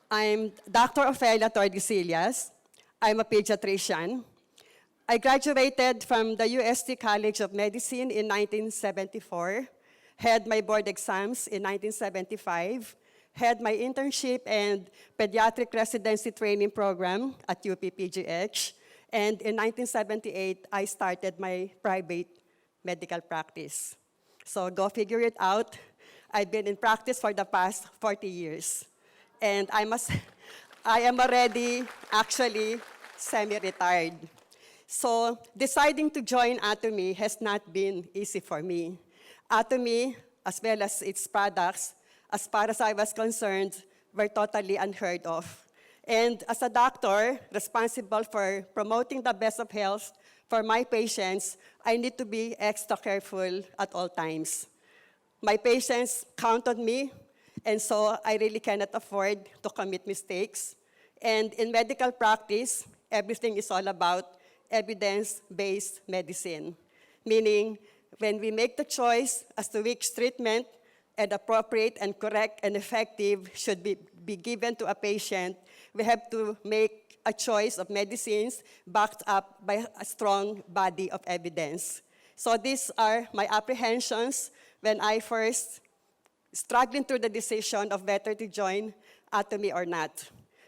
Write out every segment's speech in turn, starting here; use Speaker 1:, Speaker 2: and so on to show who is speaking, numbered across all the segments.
Speaker 1: I'm Dr. Ofelia Tordesillas. I'm a pediatrician. I graduated from the UST College of Medicine in 1974, had my board exams in 1975, had my internship and pediatric residency training program at UPPGH, and in 1978, I started my private medical practice. So go figure it out. I've been in practice for the past 40 years. And I am already actually semi-retired. So deciding to join Atomy has not been easy for me. Atomy, as well as its products, as far as I was concerned, were totally unheard of. And as a doctor responsible for promoting the best of health for my patients, I need to be extra careful at all times. My patients count on me, and so I really cannot afford to commit mistakes. And in medical practice, everything is all about evidence-based medicine, meaning when we make the choice as to which treatment and appropriate and correct and effective should be given to a patient, we have to make a choice of medicines backed up by a strong body of evidence. So these are my apprehensions when I first struggling through the decision of whether to join Atomy or not.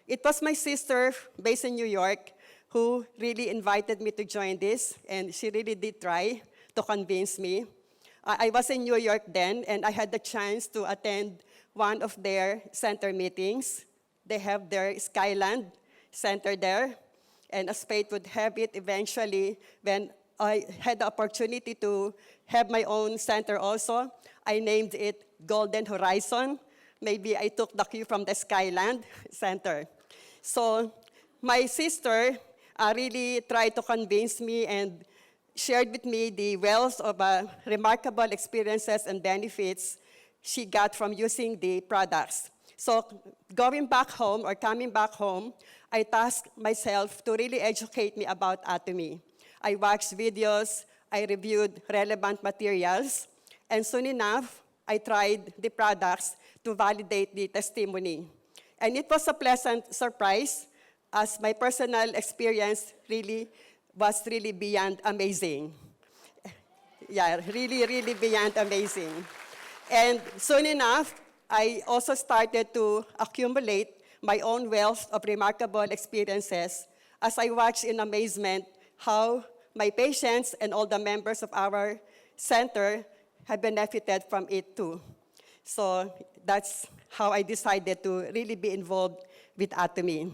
Speaker 1: It was my sister based in New York who really invited me to join this, and she really did try to convince me. I was in New York then, and I had the chance to attend one of their center meetings. They have their Skyland Center there, and as fate would have it, eventually, when I had the opportunity to have my own center also, I named it Golden Horizon. Maybe I took the cue from the Skyland Center. So my sister really tried to convince me and shared with me the wealth of remarkable experiences and benefits she got from using the products. So going back home or coming back home, I tasked myself to really educate me about Atomy. I watched videos, I reviewed relevant materials, and soon enough, I tried the products to validate the testimony. And it was a pleasant surprise, as my personal experience was really beyond amazing. Yeah, really beyond amazing. And soon enough, I also started to accumulate my own wealth of remarkable experiences as I watched in amazement how my patients and all the members of our center have benefited from it too. So that's how I decided to really be involved with Atomy.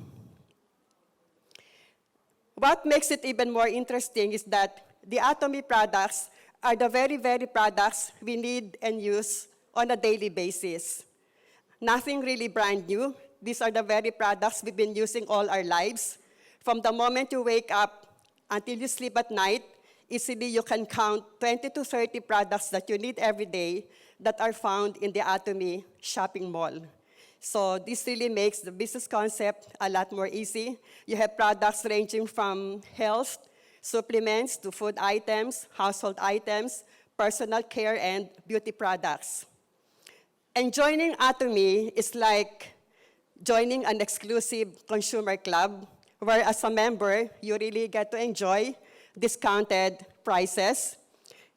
Speaker 1: What makes it even more interesting is that the Atomy products are the very products we need and use on a daily basis. Nothing really brand new. These are the very products we've been using all our lives. From the moment you wake up until you sleep at night, easily you can count 20 to 30 products that you need every day that are found in the Atomy shopping mall. So this really makes the business concept a lot more easy. You have products ranging from health, supplements, to food items, household items, personal care, and beauty products. And joining Atomy is like joining an exclusive consumer club, where as a member, you really get to enjoy discounted prices.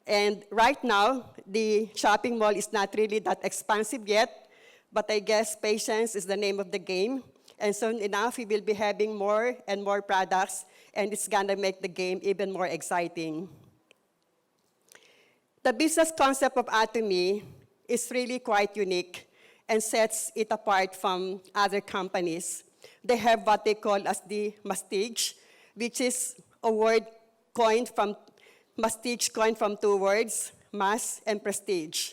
Speaker 1: And right now, the shopping mall is not really that expensive yet, but I guess patience is the name of the game. And soon enough, we will be having more and more products, and it's gonna make the game even more exciting. The business concept of Atomy is really quite unique and sets it apart from other companies. They have what they call as the mastige, which is a word coined from two words, mass and prestige.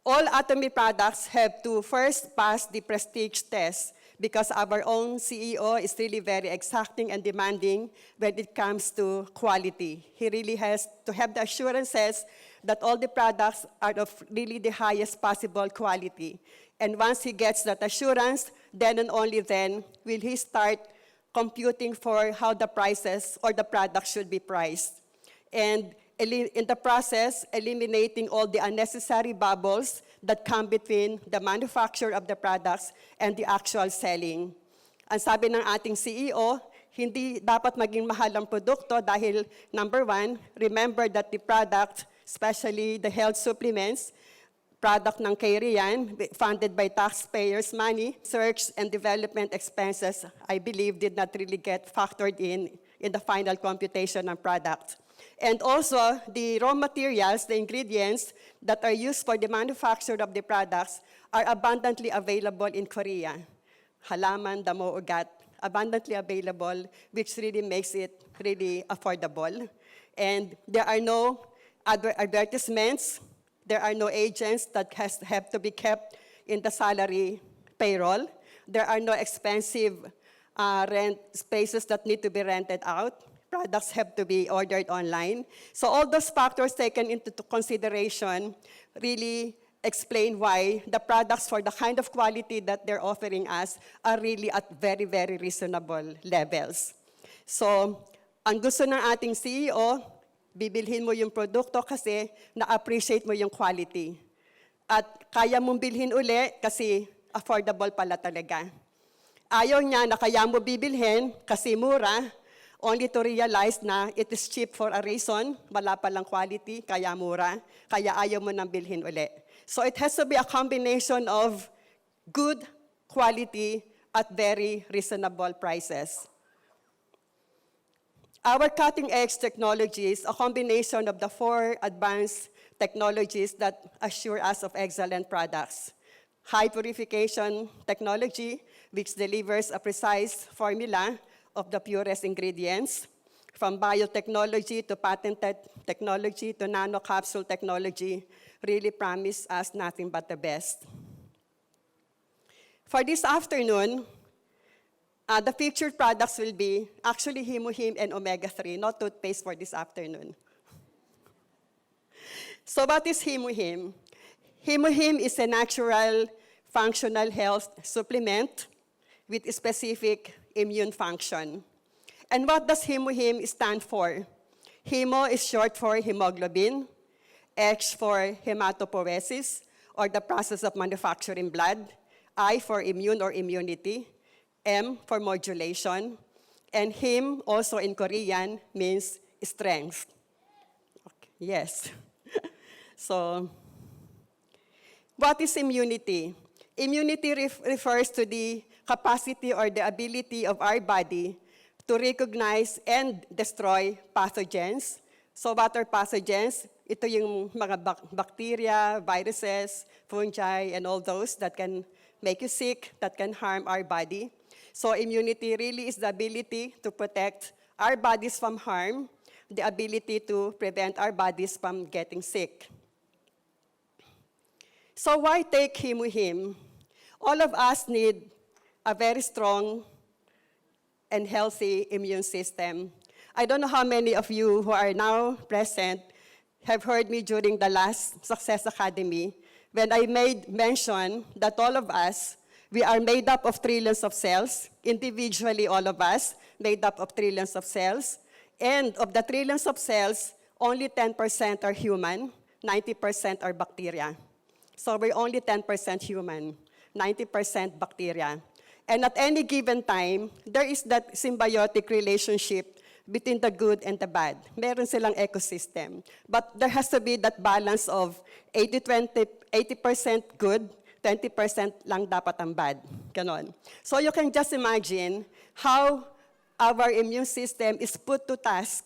Speaker 1: All Atomy products have to first pass the prestige test because our own CEO is really very exacting and demanding when it comes to quality. He really has to have the assurances that all the products are of really the highest possible quality. And once he gets that assurance, then and only then will he start computing for how the prices or the product should be priced. And in the process, eliminating all the unnecessary bubbles that come between the manufacture of the products and the actual selling. Ang sabi ng ating CEO, hindi dapat maging mahal ang produkto dahil, number one, remember that the product, especially the health supplements, product ng Korean, funded by taxpayers' money, research and development expenses, I believe, did not really get factored in the final computation ng product. And also, the raw materials, the ingredients that are used for the manufacture of the products are abundantly available in Korea. Halaman, damo, ugat, abundantly available, which really makes it really affordable. And there are no advertisements, there are no agents that have to be kept in the salary payroll. There are no expensive rent spaces that need to be rented out. Products have to be ordered online. So all those factors taken into consideration really explain why the products for the kind of quality that they're offering us are really at very, very reasonable levels. So, ang gusto ng ating CEO, bibilhin mo yung produkto kasi na-appreciate mo yung quality. At kaya mong bilhin uli kasi affordable pala talaga. Ayaw niya na kaya mo bibilhin kasi mura, only to realize na it is cheap for a reason, wala palang quality, kaya mura, kaya ayaw mo nang bilhin uli. So it has to be a combination of good quality at very reasonable prices. Our cutting-edge technologies, a combination of the 4 advanced technologies that assure us of excellent products. High purification technology, which delivers a precise formula of the purest ingredients, from biotechnology to patented technology to nanocapsule technology, really promise us nothing but the best. For this afternoon, the featured products will be actually Hemohim and Omega-3, not toothpaste for this afternoon. So what is Hemohim? Hemohim is a natural functional health supplement with a specific immune function. And what does Hemohim stand for? Hemo is short for hemoglobin, H for hematopoiesis, or the process of manufacturing blood, I for immune or immunity, M for modulation, and Him also in Korean means strength. Okay. Yes. So, what is immunity? Immunity refers to the capacity or the ability of our body to recognize and destroy pathogens. So what are pathogens? Ito yung mga bacteria, viruses, fungi, and all those that can make you sick, that can harm our body. So immunity really is the ability to protect our bodies from harm, the ability to prevent our bodies from getting sick. So why take Hemohim? All of us need a very strong and healthy immune system. I don't know how many of you who are now present have heard me during the last Success Academy when I made mention that all of us, we are made up of trillions of cells, individually all of us, made up of trillions of cells, and of the trillions of cells, only 10% are human, 90% are bacteria. So we're only 10% human, 90% bacteria. And at any given time, there is that symbiotic relationship between the good and the bad. Meron silang ecosystem. But there has to be that balance of 80% good, 20% lang dapat ang bad. Ganon. So you can just imagine how our immune system is put to task.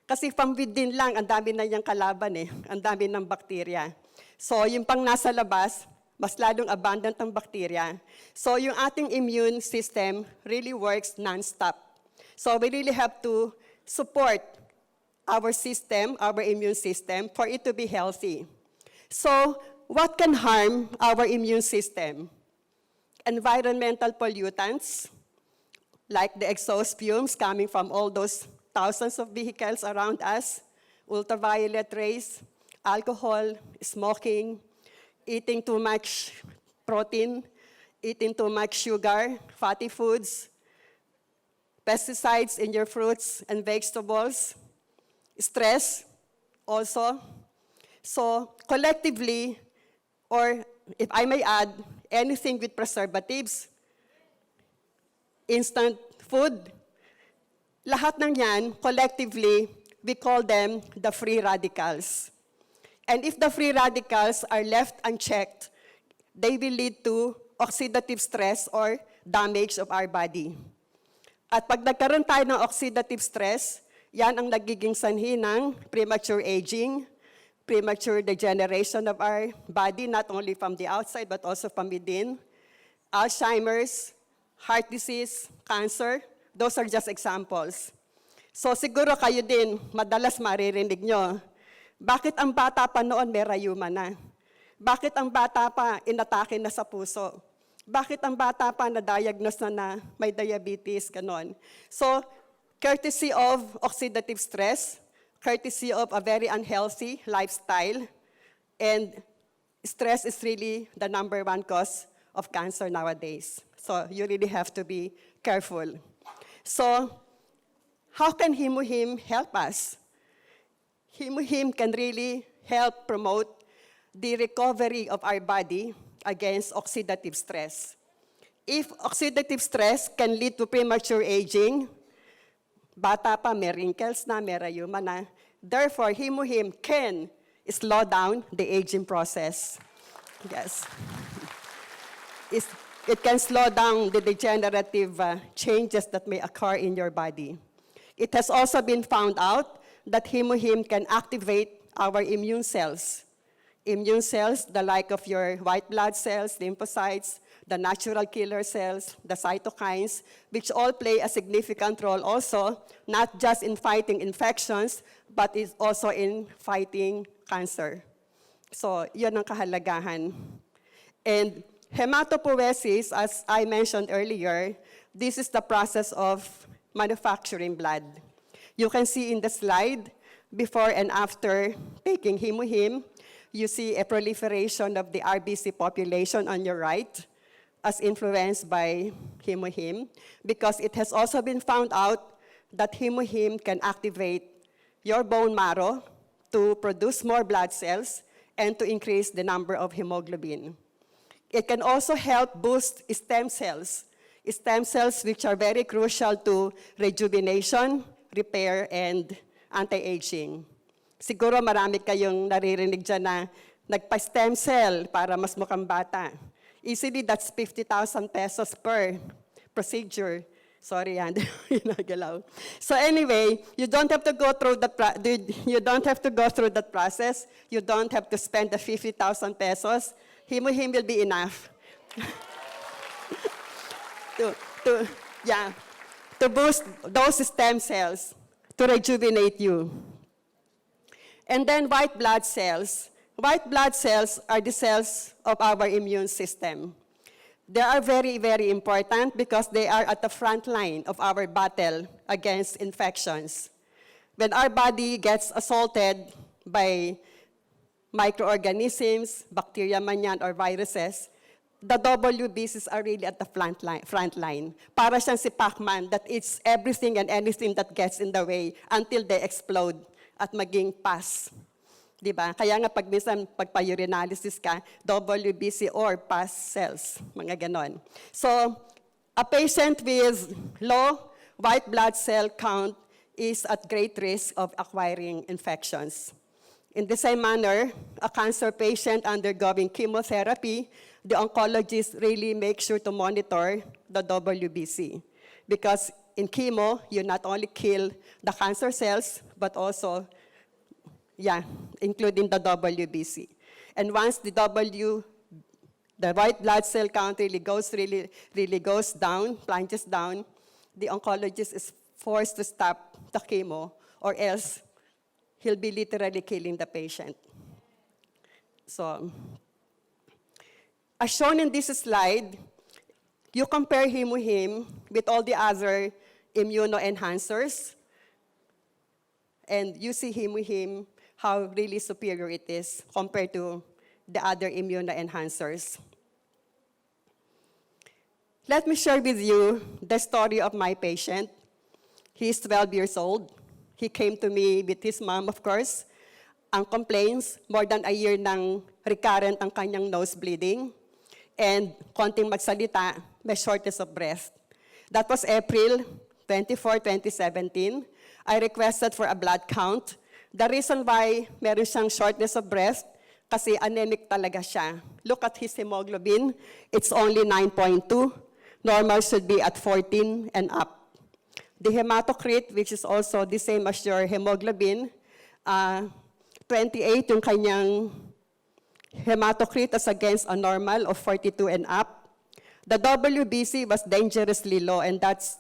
Speaker 1: Kasi from within lang, ang dami na niyang kalaban eh. Ang dami ng bacteria. So yung pang nasa labas, mas lalong abundant ang bacteria. So yung ating immune system really works non-stop. So we really have to support our system, our immune system, for it to be healthy. So what can harm our immune system? Environmental pollutants, like the exhaust fumes coming from all those thousands of vehicles around us, ultraviolet rays, alcohol, smoking, eating too much protein, eating too much sugar, fatty foods, pesticides in your fruits and vegetables, stress also. So collectively, or if I may add, anything with preservatives, instant food. Lahat ng yan, collectively, we call them the free radicals. And if the free radicals are left unchecked, they will lead to oxidative stress or damage of our body. At pag nagkaroon tayo ng oxidative stress, yan ang nagiging sanhi ng premature aging, premature degeneration of our body, not only from the outside but also from within. Alzheimer's, heart disease, cancer, those are just examples. So siguro kayo din, madalas maririnig nyo, bakit ang bata pa noon may rayuma na? Bakit ang bata pa inatake na sa puso? Bakit ang bata pa na-diagnose na may diabetes, ganon? So, courtesy of oxidative stress, courtesy of a very unhealthy lifestyle, and stress is really the #1 cause of cancer nowadays. So, you really have to be careful. So, how can Hemohim help us? Hemohim can really help promote the recovery of our body against oxidative stress. If oxidative stress can lead to premature aging, bata pa, may wrinkles na, may rayuma na. Therefore, Hemohim can slow down the aging process. Yes. It can slow down the degenerative changes that may occur in your body. It has also been found out that Hemohim can activate our immune cells. Immune cells, the like of your white blood cells, lymphocytes, the natural killer cells, the cytokines, which all play a significant role also, not just in fighting infections, but is also in fighting cancer. So, yun ang kahalagahan. And hematopoiesis, as I mentioned earlier, this is the process of manufacturing blood. You can see in the slide, before and after taking Hemohim, you see a proliferation of the RBC population on your right, as influenced by Hemohim, because it has also been found out that Hemohim can activate your bone marrow to produce more blood cells and to increase the number of hemoglobin. It can also help boost stem cells which are very crucial to rejuvenation, repair, and anti-aging. Siguro marami kayong naririnig dyan na nagpa-stem cell para mas mukhang bata. Easily, that's 50,000 pesos per procedure. Sorry, yan, ginagalaw. So anyway, you don't have to go through that process. You don't have to spend the 50,000 pesos. Hemohim will be enough. to boost those stem cells, to rejuvenate you. And then white blood cells. White blood cells are the cells of our immune system. They are very, very important because they are at the front line of our battle against infections. When our body gets assaulted by microorganisms, bacteria man yan, or viruses, the WBCs are really at the front line. Para siyang si Pac-Man that it's everything and anything that gets in the way until they explode at maging pus. Diba? Kaya nga pag minsan pagpa-urinalysis ka, WBC or pus cells, mga ganon. So, a patient with low white blood cell count is at great risk of acquiring infections. In the same manner, a cancer patient undergoing chemotherapy, the oncologist really makes sure to monitor the WBC. Because in chemo, you not only kill the cancer cells, but also, including the WBC. And once the white blood cell count really goes down, plunges down, the oncologist is forced to stop the chemo, or else he'll be literally killing the patient. So, as shown in this slide, you compare Hemohim with all the other immunoenhancers, and you see Hemohim, how really superior it is compared to the other immunoenhancers. Let me share with you the story of my patient. He's 12 years old. He came to me with his mom, of course. Ang complaints, more than a year nang recurrent ang kanyang nose bleeding, and konting magsalita, may shortness of breath. That was April 24, 2017. I requested for a blood count. The reason why meron siyang shortness of breath, kasi anemic talaga siya. Look at his hemoglobin. It's only 9.2. Normal should be at 14 and up. The hematocrit, which is also the same as your hemoglobin, 28 yung kanyang hematocrit as against a normal of 42 and up. The WBC was dangerously low, and that's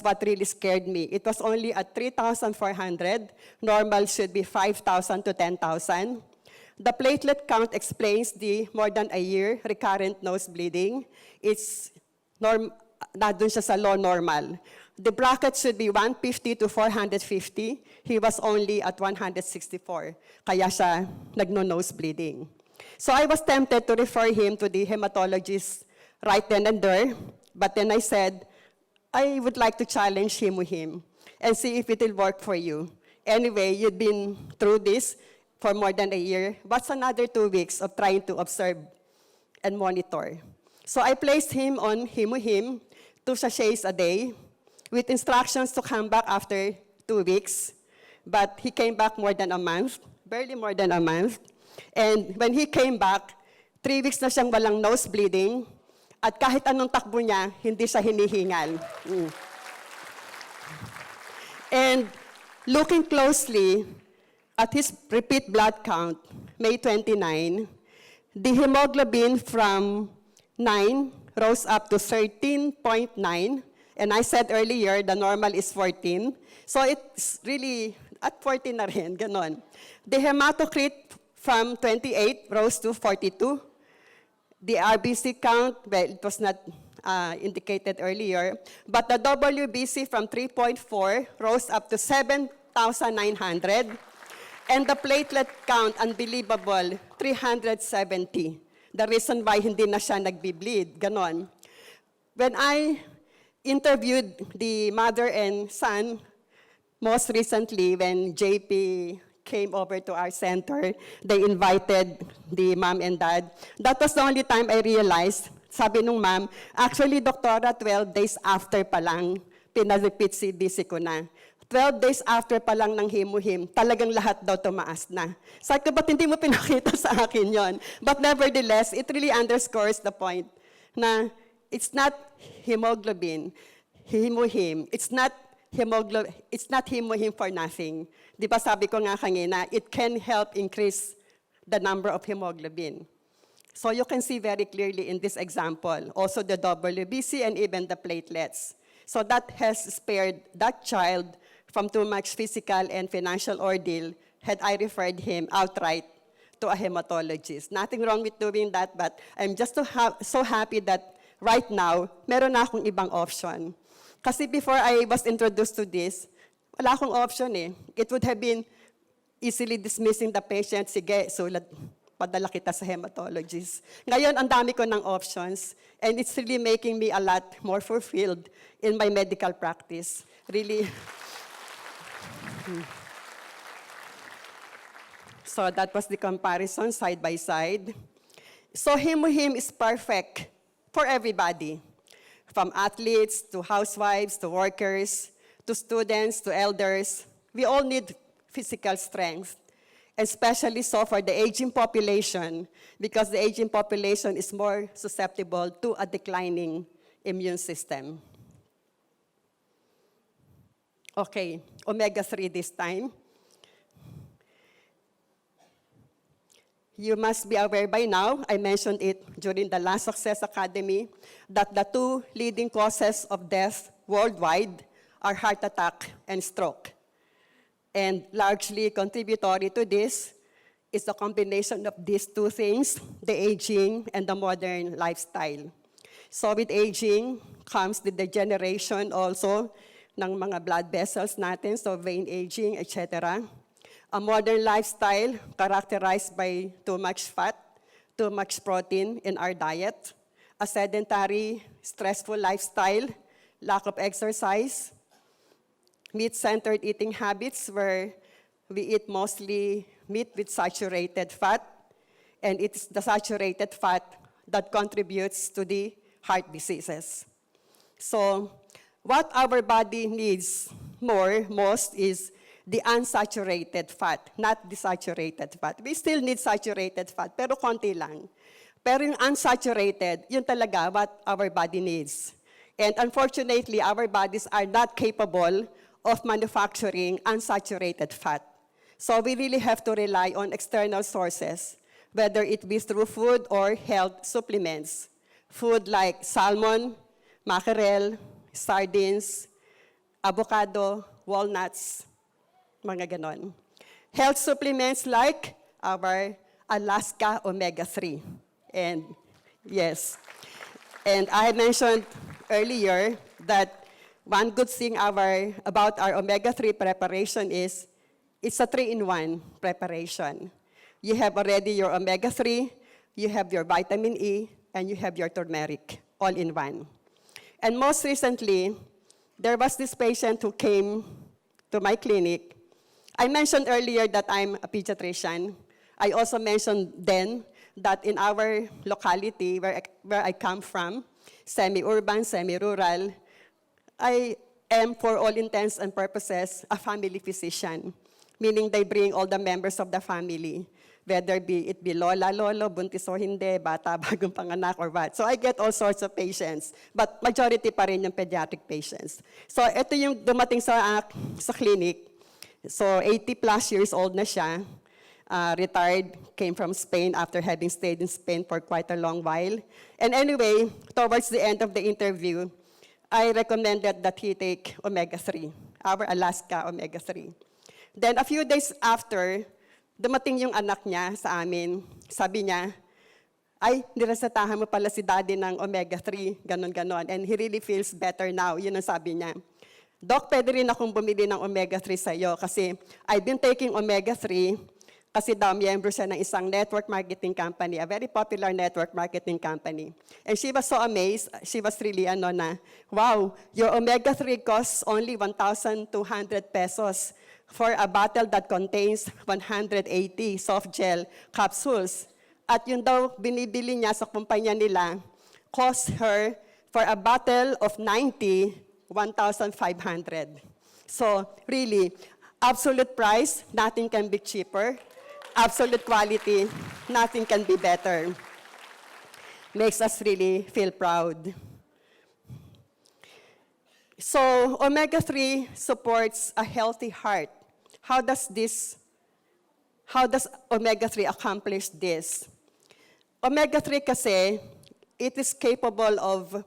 Speaker 1: what really scared me. It was only at 3,400. Normal should be 5,000 to 10,000. The platelet count explains the more than a year recurrent nose bleeding. It's nandun siya sa low normal. The bracket should be 150 to 450. He was only at 164. Kaya siya nagno-nose bleeding. So I was tempted to refer him to the hematologist right then and there. But then I said, I would like to challenge Hemohim and see if it will work for you. Anyway, you've been through this for more than a year. What's another 2 weeks of trying to observe and monitor? So I placed him on Hemohim, 2 sachets a day, with instructions to come back after 2 weeks. But he came back more than a month, barely more than a month. And when he came back, 3 weeks na siyang walang nose bleeding, at kahit anong takbo niya, hindi siya hinihingal. And looking closely at his repeat blood count, May 29, the hemoglobin from 9 rose up to 13.9, and I said earlier, the normal is 14. So it's really at 14 na rin, ganon. The hematocrit from 28 rose to 42. The RBC count, well, it was not indicated earlier, but the WBC from 3.4 rose up to 7,900. And the platelet count, unbelievable, 370. The reason why hindi na siya nagbi-bleed, ganon. When I interviewed the mother and son, most recently when JP came over to our center, they invited the mom and dad. That was the only time I realized, sabi nung mom, actually, doktora, 12 days after pa lang, pina-repeat CBC ko na. 12 days after pa lang ng Hemohim, talagang lahat daw tumaas na. Sabi ko, ba't hindi mo pinakita sa akin yon? But nevertheless, it really underscores the point na it's not hemoglobin, Hemohim. It's not Hemohim for nothing. Di ba sabi ko nga kanina, it can help increase the number of hemoglobin. So you can see very clearly in this example, also the WBC and even the platelets. So that has spared that child from too much physical and financial ordeal had I referred him outright to a hematologist. Nothing wrong with doing that, but I'm just so happy that right now, meron na akong ibang option. Kasi before I was introduced to this, wala akong option eh. It would have been easily dismissing the patient, sige, sulat, padala kita sa hematologist. Ngayon, ang dami ko ng options, and it's really making me a lot more fulfilled in my medical practice. Really. So that was the comparison side by side. So Hemohim is perfect for everybody, from athletes to housewives to workers to students to elders. We all need physical strength, especially so for the aging population, because the aging population is more susceptible to a declining immune system. Okay, omega-3 this time. You must be aware by now, I mentioned it during the last Success Academy, that the 2 leading causes of death worldwide are heart attack and stroke. And largely contributory to this is the combination of these 2 things, the aging and the modern lifestyle. So with aging comes the degeneration also ng mga blood vessels natin, so vein aging, etc. A modern lifestyle characterized by too much fat, too much protein in our diet, a sedentary, stressful lifestyle, lack of exercise, meat-centered eating habits where we eat mostly meat with saturated fat, and it's the saturated fat that contributes to the heart diseases. So what our body needs most is the unsaturated fat, not the saturated fat. We still need saturated fat, pero konti lang. Pero yung unsaturated, yun talaga what our body needs. And unfortunately, our bodies are not capable of manufacturing unsaturated fat. So we really have to rely on external sources, whether it be through food or health supplements. Food like salmon, mackerel, sardines, avocado, walnuts, mga ganon. Health supplements like our Alaska Omega-3. And yes, and I mentioned earlier that one good thing about our Omega-3 preparation is it's a 3-in-1 preparation. You have already your Omega-3, you have your vitamin E, and you have your turmeric, all in one. And most recently, there was this patient who came to my clinic. I mentioned earlier that I'm a pediatrician. I also mentioned then that in our locality, where I come from, semi-urban, semi-rural, I am, for all intents and purposes, a family physician, meaning they bring all the members of the family, whether it be lola, lolo, buntis o hindi, bata, bagong panganak, or what. So I get all sorts of patients, but majority pa rin yung pediatric patients. So ito yung dumating sa clinic. So 80 plus years old na siya, retired, came from Spain after having stayed in Spain for quite a long while. And anyway, towards the end of the interview, I recommended that he take Omega-3, our Alaska Omega-3. Then a few days after, dumating yung anak niya sa amin. Sabi niya, ay, niresetahan mo pala si daddy ng Omega-3, ganon-ganon. And he really feels better now. Yun ang sabi niya. Doc, pwede rin akong bumili ng Omega-3 sa iyo kasi I've been taking Omega-3 kasi daw miyembro siya ng isang network marketing company, a very popular network marketing company. And she was so amazed. She was really wow, your Omega-3 costs only 1,200 pesos for a bottle that contains 180 soft gel capsules. At yun daw binibili niya sa kumpanya nila, cost her for a bottle of 90, 1,500. So really, absolute price, nothing can be cheaper. Absolute quality, nothing can be better. Makes us really feel proud. So Omega-3 supports a healthy heart. How does Omega-3 accomplish this? Omega-3 kasi, it is capable of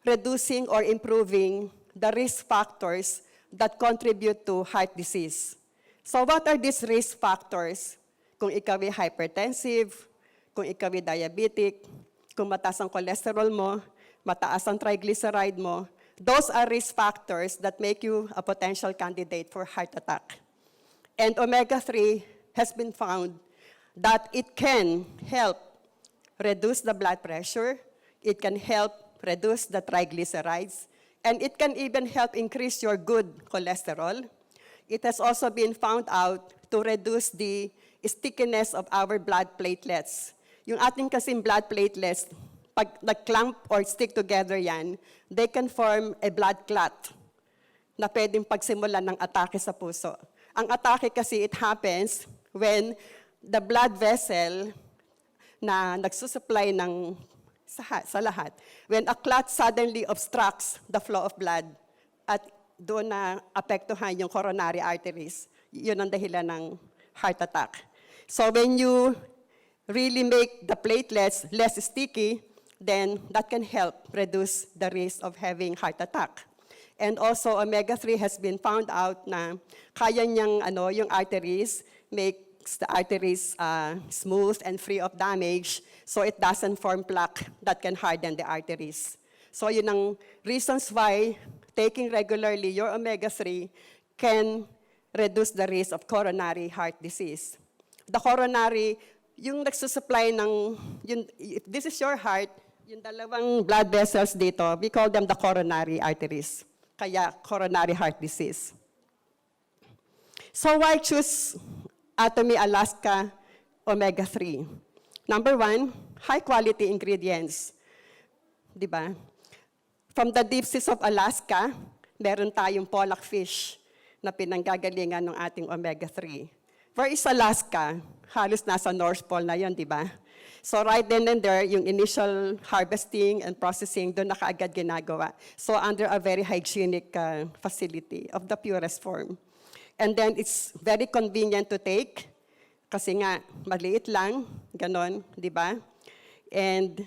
Speaker 1: reducing or improving the risk factors that contribute to heart disease. So what are these risk factors? Kung ikaw ay hypertensive, kung ikaw ay diabetic, kung mataas ang cholesterol mo, mataas ang triglyceride mo, those are risk factors that make you a potential candidate for heart attack. And Omega-3 has been found that it can help reduce the blood pressure, it can help reduce the triglycerides, and it can even help increase your good cholesterol. It has also been found out to reduce the stickiness of our blood platelets. Yung ating kasing blood platelets, pag nag-clump or stick together yan, they can form a blood clot na pwedeng pagsimulan ng atake sa puso. Ang atake kasi, it happens when the blood vessel na nagsusupply ng sa lahat, when a clot suddenly obstructs the flow of blood at doon na apektuhan yung coronary arteries, yun ang dahilan ng heart attack. So when you really make the platelets less sticky, then that can help reduce the risk of having heart attack. And also, Omega-3 has been found out na kaya niyang yung arteries, makes the arteries smooth and free of damage, so it doesn't form plaque that can harden the arteries. So yun ang reasons why taking regularly your Omega-3 can reduce the risk of coronary heart disease. The coronary, yung nagsusupply if this is your heart, yung dalawang blood vessels dito, we call them the coronary arteries. Kaya coronary heart disease. So why choose Atomy Alaska Omega-3? Number one, high quality ingredients. Diba? From the deep seas of Alaska, meron tayong pollock fish na pinanggagalingan ng ating omega-3. Where is Alaska? Halos nasa North Pole na yon, di ba? So right then and there, yung initial harvesting and processing, doon na kaagad ginagawa. So under a very hygienic facility of the purest form. And then it's very convenient to take, kasi nga, maliit lang, ganon, di ba? And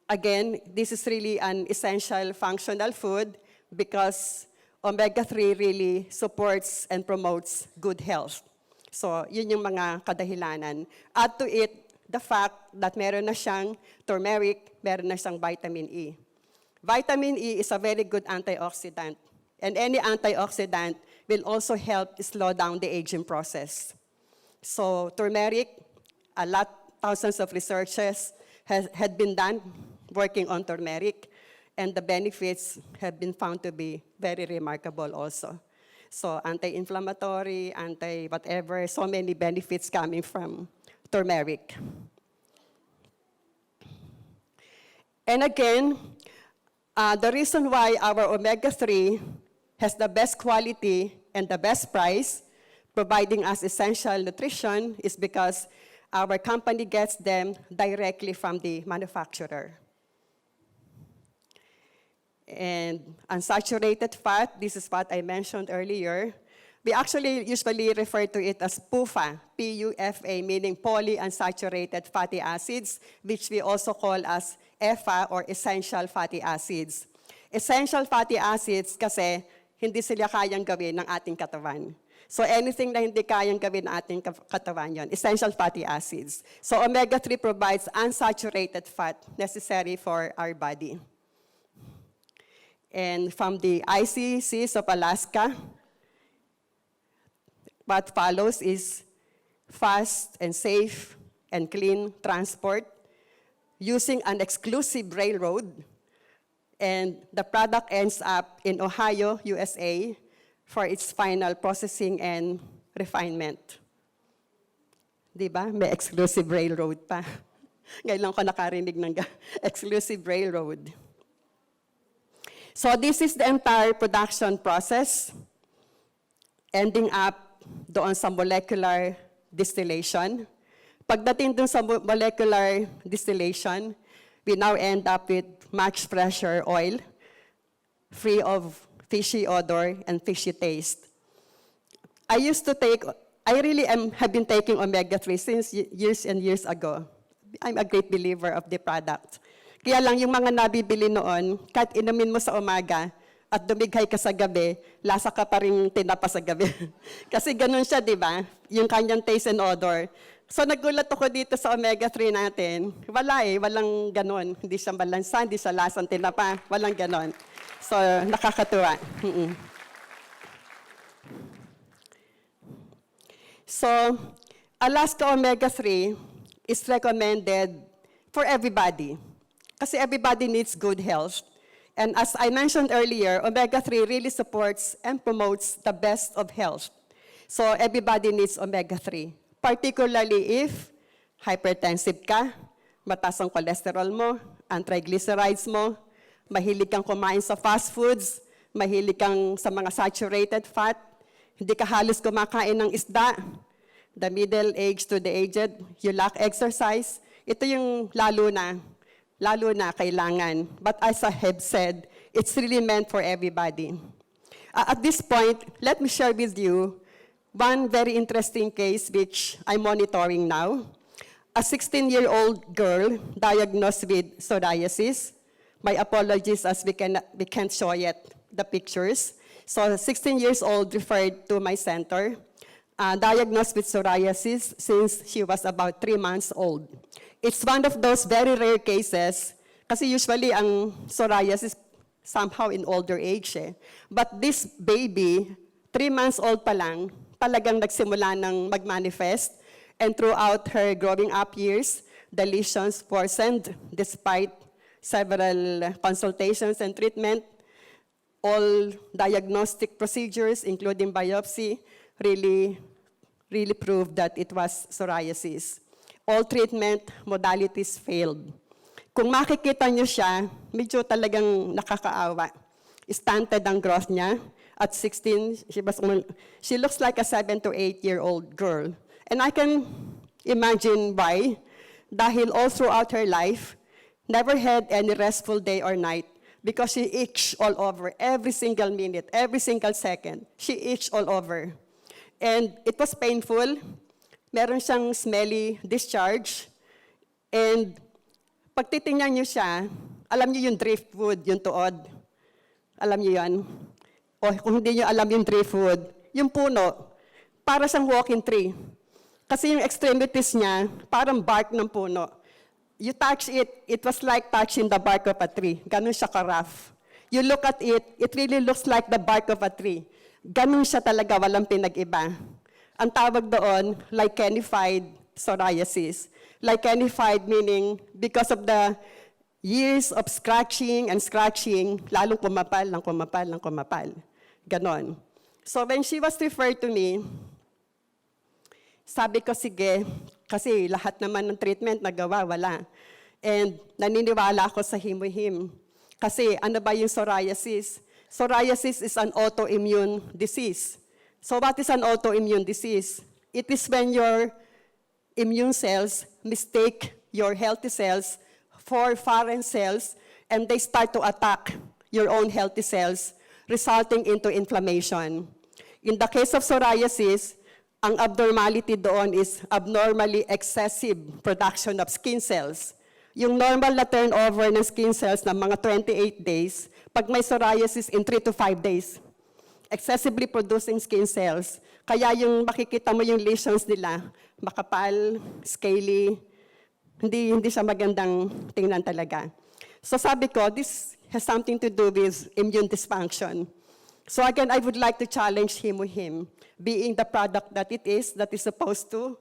Speaker 1: again, this is really an essential functional food because omega-3 really supports and promotes good health. So, yun yung mga kadahilanan. Add to it the fact that meron na siyang turmeric, meron na siyang vitamin E. Vitamin E is a very good antioxidant. And any antioxidant will also help slow down the aging process. So, turmeric, thousands of researchers had been done working on turmeric, and the benefits have been found to be very remarkable also. So anti-inflammatory, anti-whatever, so many benefits coming from turmeric. And again, the reason why our omega-3 has the best quality and the best price, providing us essential nutrition, is because our company gets them directly from the manufacturer. And unsaturated fat, this is what I mentioned earlier. We actually usually refer to it as PUFA, P-U-F-A, meaning polyunsaturated fatty acids, which we also call as EFA or essential fatty acids. Essential fatty acids kasi hindi sila kayang gawin ng ating katawan. So anything na hindi kayang gawin ng ating katawan yon, essential fatty acids. So omega-3 provides unsaturated fat necessary for our body. And from the icy seas of Alaska, what follows is fast and safe and clean transport using an exclusive railroad. And the product ends up in Ohio, USA, for its final processing and refinement. Diba? May exclusive railroad pa. Ngayon lang ko nakarinig ng exclusive railroad. So this is the entire production process, ending up doon sa molecular distillation. Pagdating doon sa molecular distillation, we now end up with much fresher oil, free of fishy odor and fishy taste. I have been taking omega-3 since years and years ago. I'm a great believer of the product. Kaya lang yung mga nabibili noon, kahit inumin mo sa umaga at dumighay ka sa gabi, lasa ka pa rin tinapa sa gabi. Kasi ganun siya, di ba? Yung kanyang taste and odor. So nagulat ako dito sa omega-3 natin. Walang ganun. Hindi siya balansa, hindi siya lasang tinapa, walang ganun. So, nakakatuwa. So, Alaska omega-3 is recommended for everybody. Kasi everybody needs good health. And as I mentioned earlier, omega-3 really supports and promotes the best of health. So, everybody needs omega-3. Particularly if hypertensive ka, mataas ang cholesterol mo, ang triglycerides mo, mahilig kang kumain sa fast foods, mahilig kang sa mga saturated fat, hindi ka halos kumakain ng isda, the middle age to the aged, you lack exercise, ito yung lalo na kailangan. But as I have said, it's really meant for everybody. At this point, let me share with you one very interesting case which I'm monitoring now. A 16-year-old girl diagnosed with psoriasis. My apologies as we can't show yet the pictures. So 16 years old referred to my center, diagnosed with psoriasis since she was about 3 months old. It's one of those very rare cases kasi usually ang psoriasis somehow in older age eh. But this baby, 3 months old pa lang, talagang nagsimula ng mag-manifest, and throughout her growing up years, the lesions worsened despite several consultations and treatment. All diagnostic procedures, including biopsy, really proved that it was psoriasis. All treatment modalities failed. Kung makikita niyo siya, medyo talagang nakakaawa. Stunted ang growth niya. At 16, she looks like a 7 to 8-year-old girl. And I can imagine why. Dahil all throughout her life, never had any restful day or night because she itched all over every single minute, every single second. She itched all over. And it was painful. Meron siyang smelly discharge. And pag titingnan niyo siya, alam niyo yung driftwood, yung tuod. Alam niyo yan? O kung hindi niyo alam yung driftwood, yung puno, para siyang walking tree. Kasi yung extremities niya, parang bark ng puno. You touch it, it was like touching the bark of a tree. Ganun siya ka-rough. You look at it, it really looks like the bark of a tree. Ganun siya talaga, walang pinag-iba. Ang tawag doon, lichenified psoriasis. Lichenified meaning because of the years of scratching and scratching, lalong kumapal, ng kumapal, ng kumapal. Ganon. So when she was referred to me, sabi ko, sige, kasi lahat naman ng treatment nagawa, wala. And naniniwala ako sa Hemohim. Kasi ano ba yung psoriasis? Psoriasis is an autoimmune disease. So what is an autoimmune disease? It is when your immune cells mistake your healthy cells for foreign cells and they start to attack your own healthy cells, resulting into inflammation. In the case of psoriasis, ang abnormality doon is abnormally excessive production of skin cells. Yung normal na turnover ng skin cells na mga 28 days, pag may psoriasis in 3 to 5 days. Excessively producing skin cells. Kaya yung makikita mo yung lesions nila, makapal, scaly, hindi siya magandang tingnan talaga. So sabi ko, this has something to do with immune dysfunction. So again, I would like to challenge Hemohim, being the product that is supposed to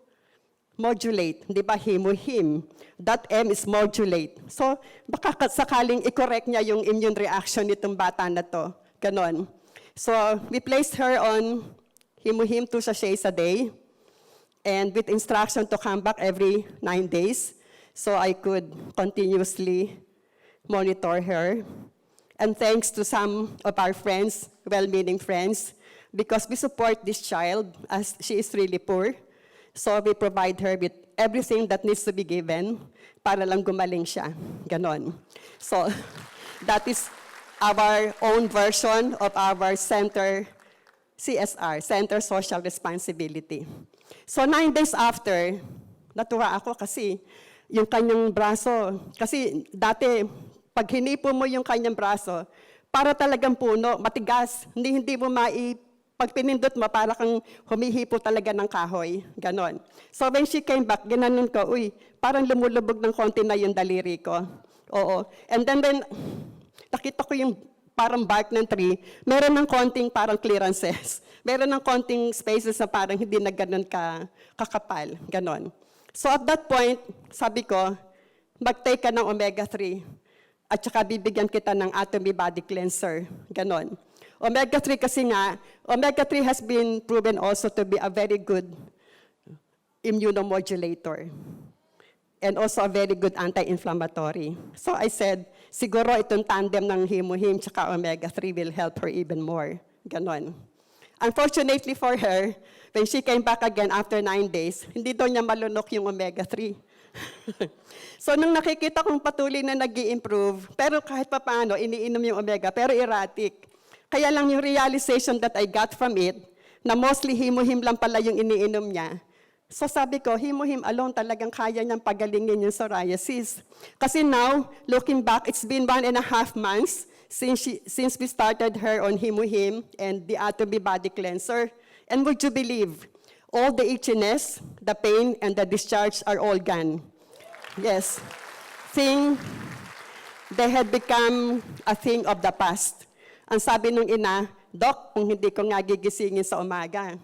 Speaker 1: modulate. Di ba, Hemohim? That M is modulate. So baka sakaling i-correct niya yung immune reaction nitong bata na to. Ganon. So we placed her on Hemohim 2 sachets a day, and with instruction to come back every 9 days, so I could continuously monitor her. And thanks to some of our friends, well-meaning friends, because we support this child as she is really poor. So we provide her with everything that needs to be given para lang gumaling siya. Ganon. So that is our own version of our center, CSR, Center Social Responsibility. So 9 days after, natuwa ako kasi yung kanyang braso, kasi dati, pag hinipo mo yung kanyang braso, para talagang puno, matigas, hindi mo pag pinindot mo, para kang humihipo talaga ng kahoy, ganon. So when she came back, ginanon ko, uy, parang lumulubog ng konti na yung daliri ko. Oo. And then when nakita ko yung parang bark ng tree, meron ng konting parang clearances. Meron ng konting spaces na parang hindi na ganon kakapal, ganon. So at that point, sabi ko, mag-take ka ng omega-3. At saka bibigyan kita ng Atomy Body Cleanser. Ganon. Omega-3 kasi nga, omega-3 has been proven also to be a very good immunomodulator. And also a very good anti-inflammatory. So I said, siguro itong tandem ng Hemohim tsaka omega-3 will help her even more. Ganon. Unfortunately for her, when she came back again after 9 days, hindi daw niya malunok yung omega-3. So nung nakikita kong patuloy na nag-i-improve, pero kahit pa paano, iniinom yung omega, pero erratic. Kaya lang yung realization that I got from it, na mostly Hemohim lang pala yung iniinom niya. So sabi ko, Hemohim alone talagang kaya niyang pagalingin yung psoriasis. Kasi now, looking back, it's been 1.5 months since we started her on Hemohim and the Atomy Body Cleanser. And would you believe, all the itchiness, the pain, and the discharge are all gone. Yes. They had become a thing of the past. Ang sabi nung ina, Doc, kung hindi ko nga gigisingin sa umaga,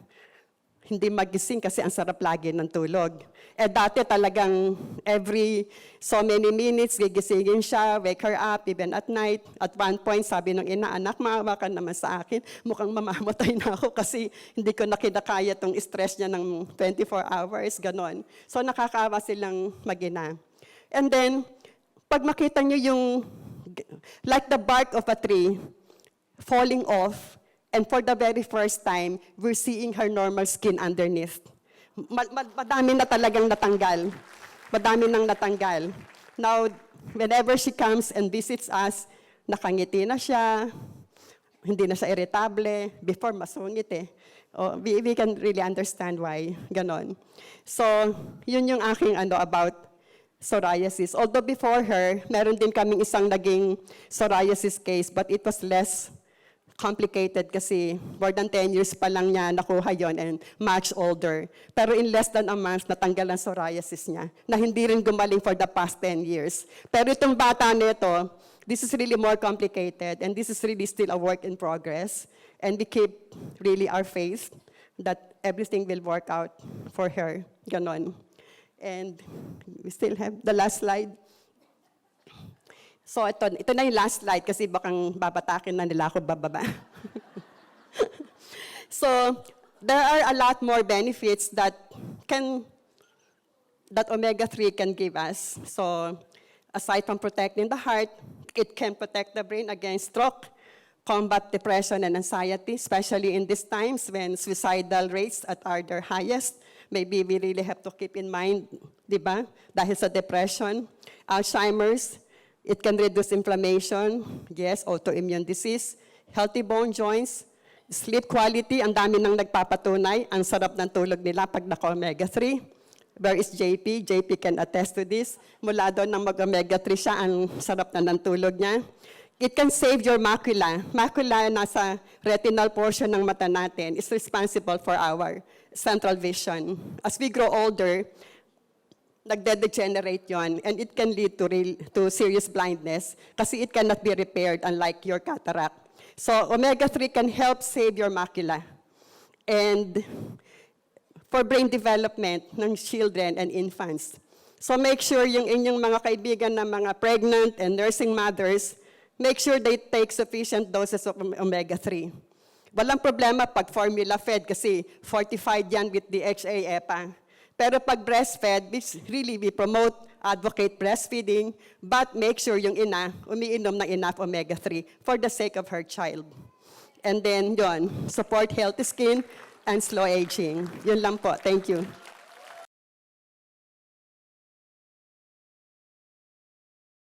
Speaker 1: hindi magising kasi ang sarap lagi ng tulog. Eh dati talagang every so many minutes, gigisingin siya, wake her up, even at night. At one point, sabi nung ina, anak, maawa ka naman sa akin. Mukhang mamamatay na ako kasi hindi ko na kinakaya tong stress niya ng 24 hours, ganon. So nakakaawa silang mag-ina. And then, pag makita nyo yung, like the bark of a tree, falling off, and for the very first time, we're seeing her normal skin underneath. Madami na talagang natanggal. Madami nang natanggal. Now, whenever she comes and visits us, nakangiti na siya, hindi na siya irritable. Before, masungit eh. We can really understand why, ganon. So, yun yung aking about psoriasis. Although before her, meron din kaming isang naging psoriasis case, but it was less complicated kasi more than 10 years pa lang niya nakuha yon and much older. Pero in less than a month, natanggal ang psoriasis niya na hindi rin gumaling for the past 10 years. Pero itong bata nito, this is really more complicated and this is really still a work in progress. And we keep really our faith that everything will work out for her. Ganon. And we still have the last slide. So ito na yung last slide kasi bakang babatakin na nila ako bababa. So there are a lot more benefits that omega-3 can give us. So aside from protecting the heart, it can protect the brain against stroke, combat depression and anxiety, especially in these times when suicidal rates are their highest. Maybe we really have to keep in mind, di ba? Dahil sa depression, Alzheimer's, it can reduce inflammation, yes, autoimmune disease, healthy bone joints, sleep quality, ang dami nang nagpapatunay, ang sarap ng tulog nila pag naka-omega-3. Where is JP? JP can attest to this. Mula doon nang mag-omega-3 siya, ang sarap na ng tulog niya. It can save your macula. Macula nasa retinal portion ng mata natin is responsible for our central vision. As we grow older, nagde-degenerate yon, and it can lead to serious blindness kasi it cannot be repaired unlike your cataract. So omega-3 can help save your macula. And for brain development ng children and infants. So make sure yung inyong mga kaibigan na mga pregnant and nursing mothers, make sure they take sufficient doses of omega-3. Walang problema pag formula fed kasi fortified yan with DHA, EPA. Pero pag breastfed, we promote, advocate breastfeeding, but make sure yung ina, umiinom ng enough omega-3 for the sake of her child. And then, support healthy skin and slow aging. Yun lang po. Thank you.